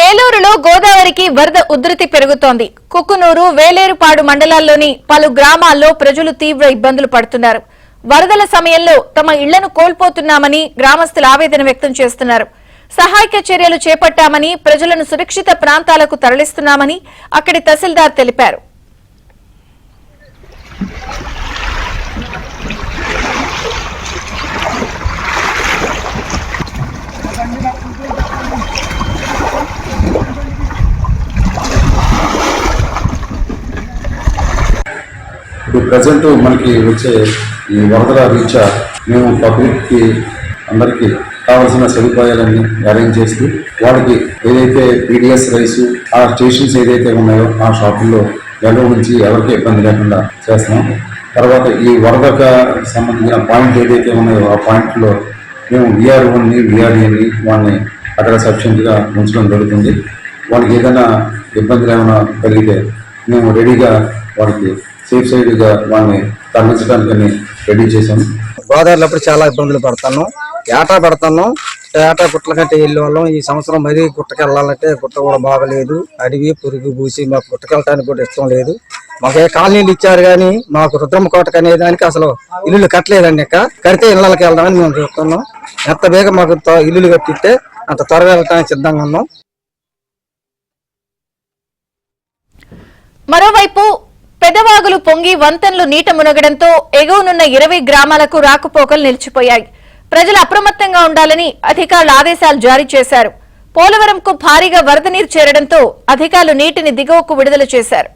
ఏలూరులో గోదావరికి వరద ఉధృతి పెరుగుతోంది. కుక్కునూరు, వేలేరుపాడు మండలాల్లోని పలు గ్రామాల్లో ప్రజలు తీవ్ర ఇబ్బందులు పడుతున్నారు. వరదల సమయంలో తమ ఇళ్లను కోల్పోతున్నామని గ్రామస్తులు ఆవేదన వ్యక్తం చేస్తున్నారు. సహాయక చర్యలు చేపట్టామని, ప్రజలను సురక్షిత ప్రాంతాలకు తరలిస్తున్నామని అక్కడి తహసీల్దార్ తెలిపారు. ఇప్పుడు ప్రజెంట్ మనకి వచ్చే ఈ వరదల రీత్యా మేము పబ్లిక్కి అందరికీ కావాల్సిన సదుపాయాలన్నీ అరేంజ్ చేస్తూ వాళ్ళకి ఏదైతే పీడిఎస్ రైస్ ఆ స్టేషన్స్ ఏదైతే ఉన్నాయో ఆ షాపుల్లో ఎల్లో నుంచి ఎవరికి ఇబ్బంది లేకుండా చేస్తున్నాం. తర్వాత ఈ వరదకు సంబంధించిన పాయింట్ ఏదైతే ఉన్నాయో ఆ పాయింట్లో మేము విఆర్ఓని విఆర్ఏని వాళ్ళని అక్కడ సఫిషియెంట్గా ఉంచడం జరుగుతుంది. వాళ్ళకి ఏదైనా ఇబ్బందులు ఏమైనా కలిగితే మేము రెడీగా వాళ్ళకి సేఫ్ సైడ్గా వాళ్ళని తరలించడానికి రెడీ చేశాము. గోదావరిలో చాలా ఇబ్బందులు పడతాను. ఏటా పెడతాను. ఏటా గుట్టల కంటే వెళ్ళే వాళ్ళం. ఈ సంవత్సరం మరీ గుట్టకి వెళ్ళాలంటే గుట్ట కూడా బాగలేదు. అడవి పురుగు పూసి మాకు గుట్టకి వెళ్ళడానికి కూడా ఇష్టం లేదు. మాకు ఏ కాలనీలు ఇచ్చారు కానీ మాకు రుద్రమ్మ కోటకు అనే దానికి అసలు ఇల్లులు కట్టలేదండి. కడితే ఇళ్ళకి వెళ్దామని మేము చెప్తున్నాం. ఎంత బేగ మాకు ఇల్లులు కట్టిస్తే అంత త్వరగా వెళ్ళడానికి సిద్ధంగా ఉన్నాం. మరోవైపు పెదవాగులు పొంగి వంతెనలు నీట మునగడంతో ఎగువనున్న 20 గ్రామాలకు రాకపోకలు నిలిచిపోయాయి. ప్రజలు అప్రమత్తంగా ఉండాలని అధికారులు ఆదేశాలు జారీ చేశారు. పోలవరంకు భారీగా వరద నీరు చేరడంతో అధికారులు నీటిని దిగువకు విడుదల చేశారు.